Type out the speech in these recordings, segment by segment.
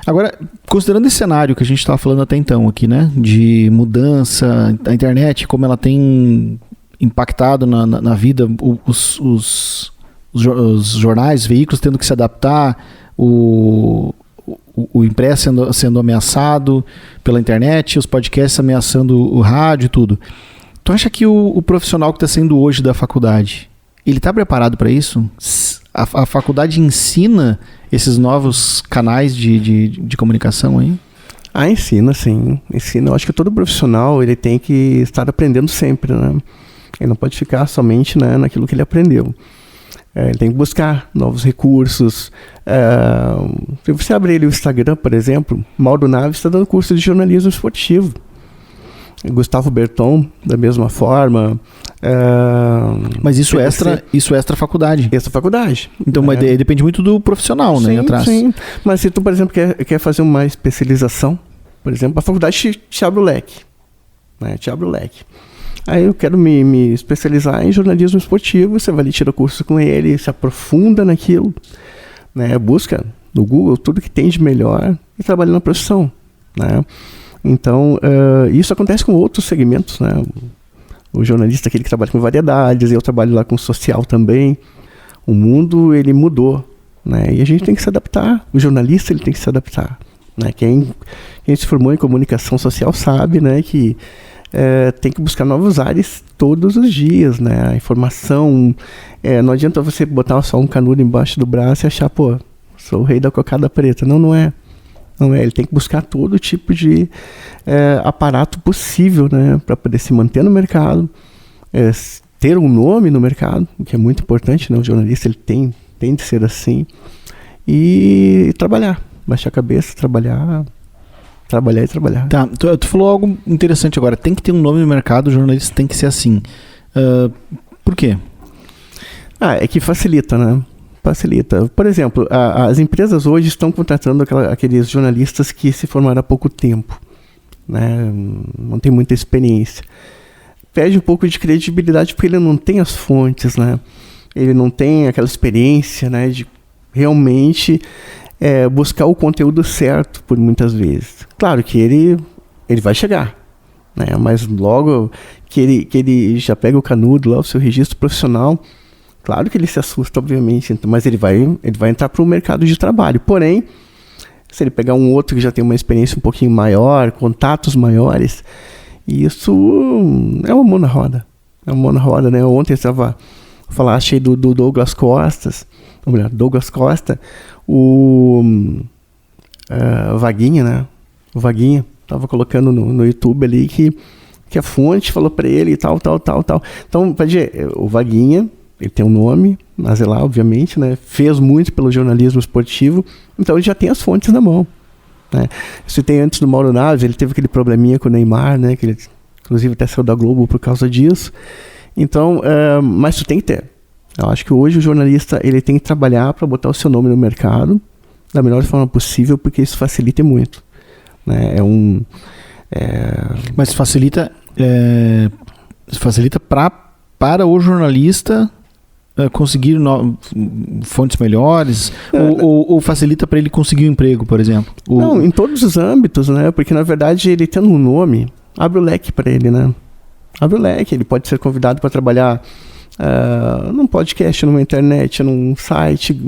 Agora, considerando esse cenário que a gente estava falando até então aqui, né? De mudança, a internet, como ela tem impactado na vida, os jornais, veículos tendo que se adaptar, o impresso sendo ameaçado pela internet, os podcasts ameaçando o rádio e tudo. Tu acha que o profissional que está saindo hoje da faculdade, ele está preparado para isso? A faculdade ensina esses novos canais de comunicação aí? Ensina, sim. Ensina. Eu acho que todo profissional ele tem que estar aprendendo sempre, né? Ele não pode ficar somente, né, naquilo que ele aprendeu. Ele tem que buscar novos recursos. Se você abrir o Instagram, por exemplo, Mauro Naves está dando curso de jornalismo esportivo. Gustavo Berton, da mesma forma. Mas isso extra faculdade. Extra faculdade. Então, mas depende muito do profissional, né? Atrás. Sim. Mas se tu, por exemplo, quer fazer uma especialização, por exemplo, a faculdade te abre o leque. Né? Te abre o leque. Aí eu quero me especializar em jornalismo esportivo, você vai ali, tira o curso com ele, se aprofunda naquilo, né? Busca no Google tudo que tem de melhor e trabalha na profissão, né? Então, isso acontece com outros segmentos, né? O jornalista, aquele que trabalha com variedades, eu trabalho lá com social também. O mundo, ele mudou, né? E a gente tem que se adaptar, o jornalista, ele tem que se adaptar, né? Quem se formou em comunicação social sabe, né, que tem que buscar novos ares todos os dias, né? A informação, não adianta você botar só um canudo embaixo do braço e achar, pô, sou o rei da cocada preta. Não é. Ele tem que buscar todo tipo de aparato possível, né? Para poder se manter no mercado, ter um nome no mercado, o que é muito importante, né? O jornalista, ele tem de ser assim, e trabalhar, baixar a cabeça, trabalhar e trabalhar. Tá, tu falou algo interessante agora. Tem que ter um nome no mercado, o jornalista tem que ser assim. Por quê? É que facilita, né? Facilita. Por exemplo, as empresas hoje estão contratando aqueles jornalistas que se formaram há pouco tempo, né? Não tem muita experiência. Perde um pouco de credibilidade porque ele não tem as fontes, né? Ele não tem aquela experiência, né, de realmente buscar o conteúdo certo por muitas vezes. Claro que ele vai chegar, né? Mas logo que ele já pega o canudo lá, o seu registro profissional, claro que ele se assusta, obviamente, mas ele vai entrar para o mercado de trabalho. Porém, se ele pegar um outro que já tem uma experiência um pouquinho maior, contatos maiores, isso é uma mão na roda. É uma mão na roda, né? Ontem eu falaste aí do Douglas Costa, o Vaguinha, né? O Vaguinha estava colocando no YouTube ali que a fonte falou para ele e tal. Então, pode dizer, o Vaguinha, ele tem um nome, mas lá, obviamente, né? Fez muito pelo jornalismo esportivo, então ele já tem as fontes na mão, né? Eu citei antes do Mauro Naves, ele teve aquele probleminha com o Neymar, né? Que ele, inclusive, até saiu da Globo por causa disso. Então, mas tu tem que ter. Eu acho que hoje o jornalista, ele tem que trabalhar para botar o seu nome no mercado da melhor forma possível, porque isso facilita muito, né? Mas facilita para o jornalista conseguir fontes melhores, ou facilita para ele conseguir um emprego, por exemplo? Não, em todos os âmbitos, né? Porque, na verdade, ele tendo um nome, abre o leque para ele, né? Abre o leque, ele pode ser convidado para trabalhar num podcast, numa internet, num site,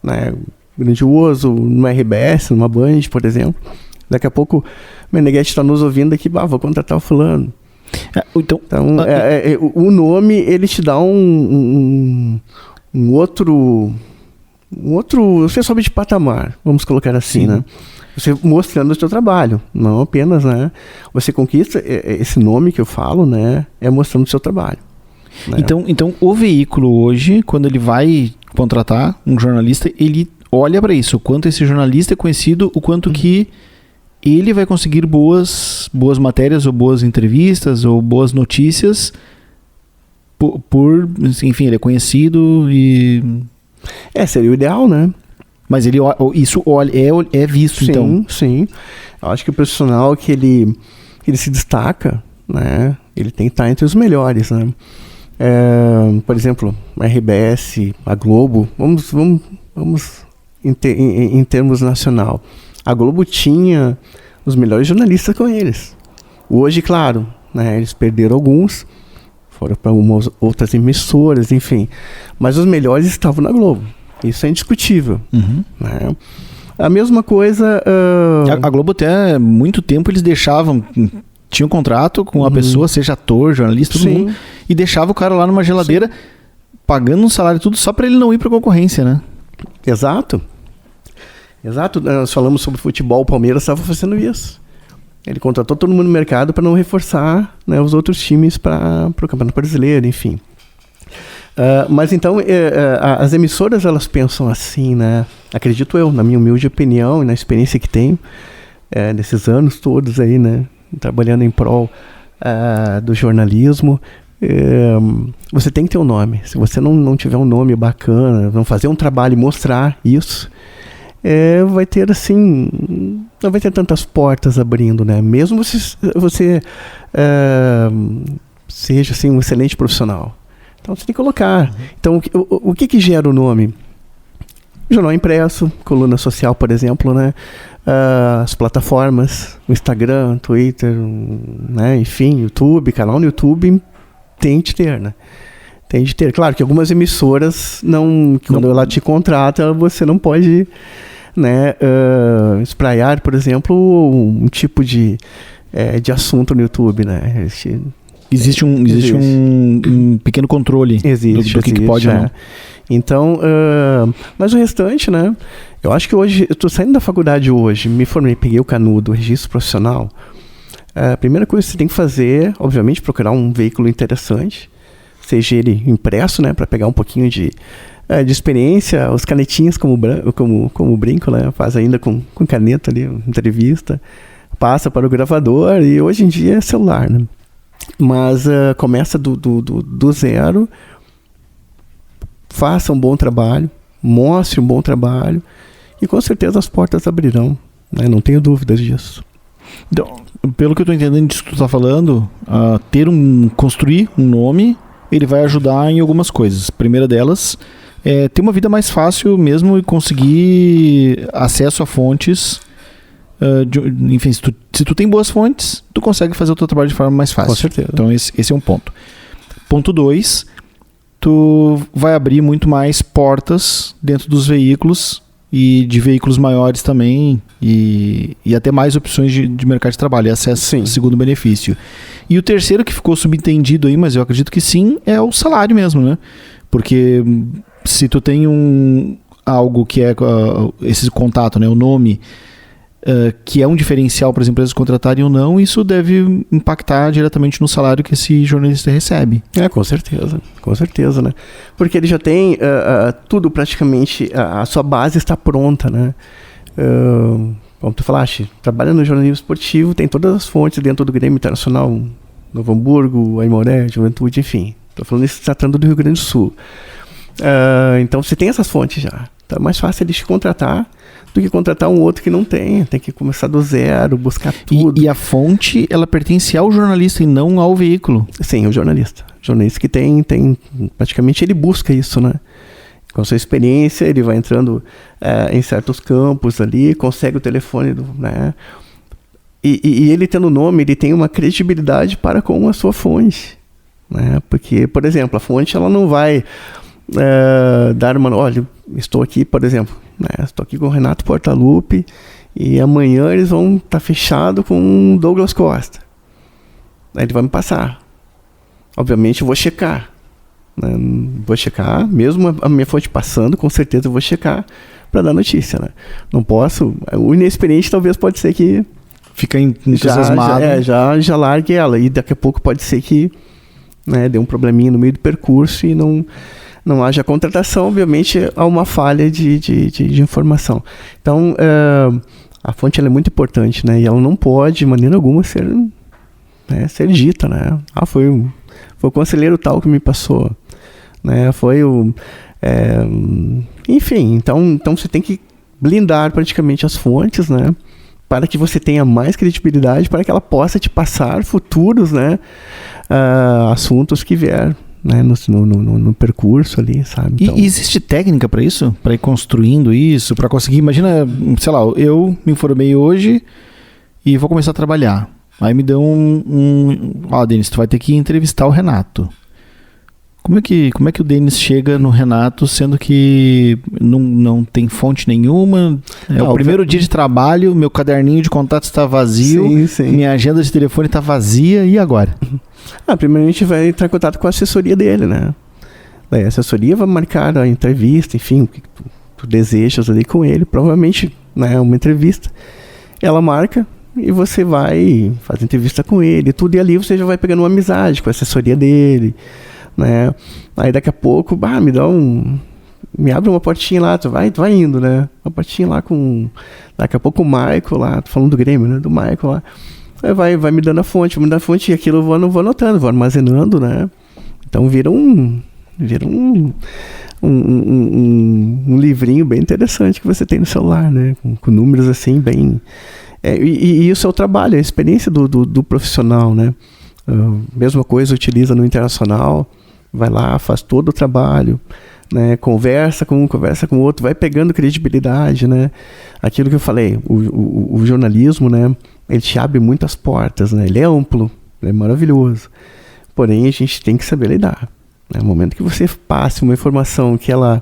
né, grandioso, numa RBS, numa Band, por exemplo. Daqui a pouco o Meneghetti está nos ouvindo aqui, vou contratar o fulano. Então, o nome, ele te dá um outro, você sobe de patamar, vamos colocar assim, né? Você mostrando o seu trabalho, não apenas, né? Você conquista esse nome que eu falo, né? É mostrando o seu trabalho. Né? Então, o veículo hoje, quando ele vai contratar um jornalista, ele olha para isso, o quanto esse jornalista é conhecido, o quanto que ele vai conseguir boas matérias, ou boas entrevistas, ou boas notícias, enfim, ele é conhecido e... seria o ideal, né? Mas isso é visto, sim, então? Sim, eu acho que o profissional que ele se destaca, né? Ele tem que estar entre os melhores, né? Por exemplo, a RBS, a Globo, vamos em termos nacional. A Globo tinha os melhores jornalistas com eles. Hoje, claro, né, eles perderam alguns, foram para algumas outras emissoras, enfim. Mas os melhores estavam na Globo. Isso é indiscutível. Né? A mesma coisa... A Globo até muito tempo eles deixavam... Tinha um contrato com a pessoa, seja ator, jornalista, todo mundo, e deixava o cara lá numa geladeira, pagando um salário e tudo, só para ele não ir para concorrência, né? Exato. Nós falamos sobre futebol, o Palmeiras estava fazendo isso. Ele contratou todo mundo no mercado para não reforçar, né, os outros times para o Campeonato Brasileiro, enfim. Mas então, as emissoras, elas pensam assim, né? Acredito eu, na minha humilde opinião e na experiência que tenho, nesses anos todos aí, né? Trabalhando em prol do jornalismo, você tem que ter um nome. Se você não tiver um nome bacana, não fazer um trabalho e mostrar isso, vai ter assim, não vai ter tantas portas abrindo, né? Mesmo você seja assim um excelente profissional. Então você tem que colocar. Então o que gera o nome? Jornal impresso, coluna social, por exemplo, né? As plataformas, o Instagram, Twitter, né? Enfim, YouTube, canal no YouTube, tem de ter, né? Tem de ter. Claro que algumas emissoras, quando ela te contrata, você não pode, né, espraiar, por exemplo, um tipo de assunto no YouTube, né? Existe um pequeno controle do que pode ou não. Então, mas o restante, né? Eu acho que hoje, eu estou saindo da faculdade hoje, me formei, peguei o canudo, o registro profissional. A primeira coisa que você tem que fazer, obviamente, procurar um veículo interessante, seja ele impresso, né? Para pegar um pouquinho de experiência, os canetinhas como brinco, né? Faz ainda com caneta ali, entrevista, passa para o gravador e hoje em dia é celular, né? Mas começa do zero, faça um bom trabalho, mostre um bom trabalho e com certeza as portas abrirão, né? Não tenho dúvidas disso. Então, pelo que eu estou entendendo disso que tu está falando, construir um nome, ele vai ajudar em algumas coisas. A primeira delas é ter uma vida mais fácil mesmo e conseguir acesso a fontes. Enfim, se tu tem boas fontes, tu consegue fazer o teu trabalho de forma mais fácil. Com certeza. Então esse é um ponto. Ponto 2, tu vai abrir muito mais portas dentro dos veículos e de veículos maiores também e até mais opções de mercado de trabalho. Esse é o segundo benefício. E o terceiro que ficou subentendido aí, mas eu acredito que sim, é o salário mesmo, né? Porque se tu tem algo que é esse contato, né, o nome, que é um diferencial para as empresas contratarem ou não, isso deve impactar diretamente no salário que esse jornalista recebe. Com certeza, né? Porque ele já tem tudo praticamente, a sua base está pronta, né? Como tu falaste, trabalha no jornalismo esportivo, tem todas as fontes dentro do Grêmio Internacional, Novo Hamburgo, Aimoré, Juventude, enfim. Estou falando isso tratando do Rio Grande do Sul. Então você tem essas fontes já. Então é mais fácil eles te contratar do que contratar um outro que não tem que começar do zero, buscar tudo. E a fonte, ela pertence ao jornalista e não ao veículo? Sim, o jornalista. O jornalista que tem praticamente ele busca isso, né? Com a sua experiência, ele vai entrando em certos campos ali, consegue o telefone, né? E ele tendo nome, ele tem uma credibilidade para com a sua fonte, né? Porque, por exemplo, a fonte ela não vai dar uma... Olha, estou aqui, por exemplo, né? Estou aqui com o Renato Portaluppi e amanhã eles vão estar fechados com o Douglas Costa. Aí ele vai me passar. Obviamente eu vou checar. Né? Vou checar, mesmo a minha fonte passando, com certeza eu vou checar para dar notícia, né? Não posso... O inexperiente talvez pode ser que... Fica entusiasmado. Já largue ela. E daqui a pouco pode ser que, né, dê um probleminha no meio do percurso e não haja contratação, obviamente há uma falha de informação. Então, a fonte ela é muito importante, né? E ela não pode, de maneira alguma, ser dita, né? Foi o conselheiro tal que me passou, né? Foi o... enfim, então você tem que blindar praticamente as fontes, né? Para que você tenha mais credibilidade, para que ela possa te passar futuros, né, assuntos que vier, né, no percurso ali, sabe? Então, E existe técnica para isso? Para ir construindo isso? Para conseguir... Imagina, sei lá, eu me informei hoje e vou começar a trabalhar. Aí me dão Denis, tu vai ter que entrevistar o Renato. Como é que o Denis chega no Renato, sendo que não tem fonte nenhuma? É o primeiro dia de trabalho, meu caderninho de contatos está vazio, minha agenda de telefone está vazia, e agora? Primeiro a gente vai entrar em contato com a assessoria dele, né? Daí a assessoria vai marcar a entrevista, enfim, o que tu desejas ali com ele. Provavelmente, né, uma entrevista. Ela marca e você vai fazer entrevista com ele, tudo, e ali você já vai pegando uma amizade com a assessoria dele, né? Aí daqui a pouco, me abre uma portinha lá, tu vai indo, né? Uma portinha lá daqui a pouco o Michael lá, tô falando do Grêmio, né? Do Michael lá. Aí vai me dando a fonte, e aquilo eu vou anotando, vou armazenando, né? Então vira um livrinho bem interessante que você tem no celular, né? Com números assim, bem... E isso é o trabalho, a experiência do profissional, né? Mesma coisa utiliza no internacional, vai lá, faz todo o trabalho, né? Conversa com um, conversa com o outro, vai pegando credibilidade, né? Aquilo que eu falei, o jornalismo, né? Ele te abre muitas portas, né? Ele é amplo, ele é maravilhoso, porém a gente tem que saber lidar, né? No momento que você passe uma informação que ela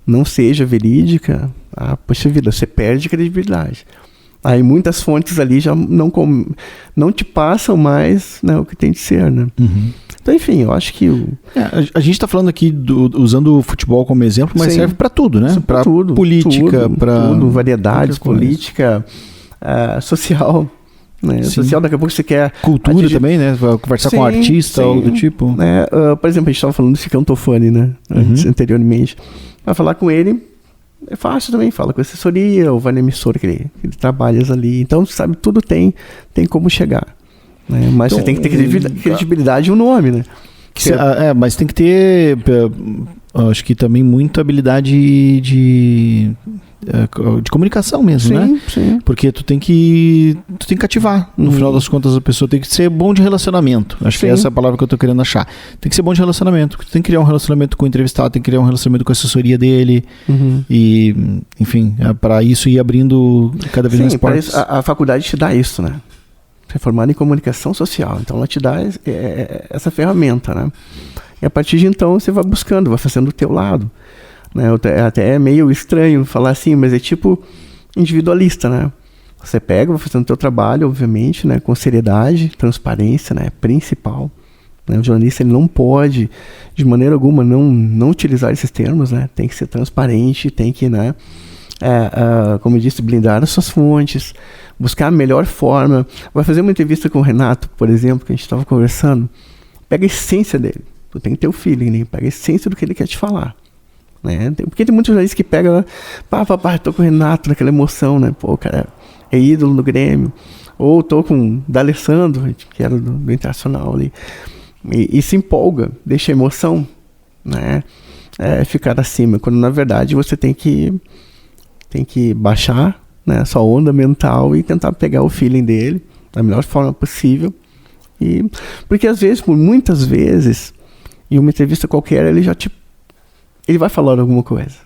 não seja verídica, poxa vida, você perde credibilidade. Aí muitas fontes ali já não te passam mais, né, o que tem de ser, né? Uhum. Então, enfim, eu acho que... a gente está falando aqui, usando o futebol como exemplo, mas serve para tudo, né? Para política, para... Tudo, variedades, política, social, né? Social, daqui a pouco você quer... Cultura também, né? Conversar com um artista, algo do tipo. Por exemplo, a gente estava falando do Cicantofani, né? Anteriormente. Vai falar com ele... É fácil também, fala com a assessoria, ou vai na emissora que ele trabalha ali. Então, sabe, tudo tem como chegar, né? Mas então, você tem que ter credibilidade e um nome, né? Mas tem que ter, acho que também muita habilidade de comunicação mesmo, né? Sim. Porque tu tem que cativar. No final das contas, a pessoa tem que ser bom de relacionamento. Acho que essa é a palavra que eu tô querendo achar. Tem que ser bom de relacionamento. Tu tem que criar um relacionamento com o entrevistado, tem que criar um relacionamento com a assessoria dele. E, enfim, para isso ir abrindo cada vez mais portas. Isso, a faculdade te dá isso, né? Você é formado em comunicação social. Então, ela te dá essa ferramenta, né? E a partir de então, você vai buscando, vai fazendo do teu lado. Né? Até é meio estranho falar assim, mas é tipo individualista, né? Você pega, vai fazendo o teu trabalho, obviamente, né? Com seriedade, transparência, né? Principal. Né? O jornalista ele não pode, de maneira alguma, não utilizar esses termos, né? Tem que ser transparente, tem que, né? Como eu disse, blindar as suas fontes, buscar a melhor forma. Vai fazer uma entrevista com o Renato, por exemplo, que a gente estava conversando, pega a essência dele. Tu tem que ter o feeling, né? Pega a essência do que ele quer te falar. Né? Porque tem muitos jornalistas que pegam, tô com o Renato naquela emoção, né? Pô, o cara é ídolo no Grêmio. Ou tô com o D'Alessandro, que era do Internacional ali. E se empolga, deixa a emoção, né? Ficar acima. Quando na verdade você tem que baixar, né, a sua onda mental e tentar pegar o feeling dele da melhor forma possível. Porque às vezes, muitas vezes, em uma entrevista qualquer, ele vai falar alguma coisa,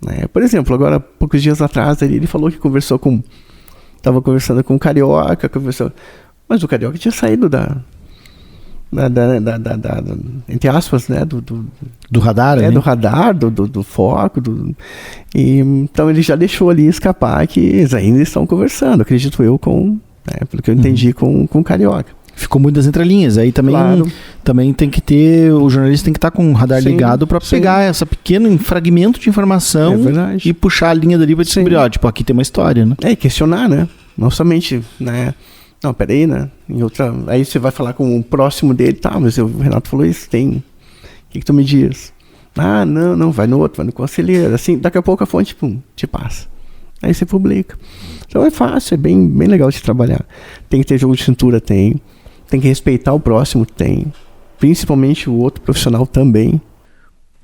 né? Por exemplo, agora, poucos dias atrás, ele falou que estava conversando com o Carioca, mas o Carioca tinha saído entre aspas, né, do radar, né? Do radar, do foco, então ele já deixou ali escapar que eles ainda estão conversando, acredito eu, pelo que eu entendi, com o Carioca. Ficou muito das entrelinhas. Aí também tem que ter... O jornalista tem que estar com o radar ligado para pegar esse pequeno fragmento de informação e puxar a linha dali para descobrir, aqui tem uma história, né? E questionar, né? Não somente, né? Não, peraí, né? Aí você vai falar com o próximo dele, mas o Renato falou isso, tem... O que tu me diz? Não, vai no outro, vai no conselheiro. Assim, daqui a pouco a fonte, te passa. Aí você publica. Então é fácil, é bem legal de trabalhar. Tem que ter jogo de cintura, tem que respeitar o próximo, tem. Principalmente o outro profissional também.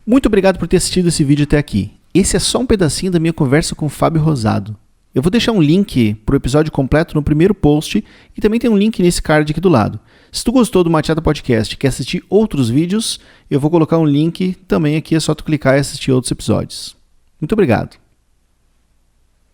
Muito obrigado por ter assistido esse vídeo até aqui. Esse é só um pedacinho da minha conversa com o Fábio Rosado. Eu vou deixar um link para o episódio completo no primeiro post e também tem um link nesse card aqui do lado. Se tu gostou do Mateada Podcast e quer assistir outros vídeos, eu vou colocar um link também aqui, é só tu clicar e assistir outros episódios. Muito obrigado.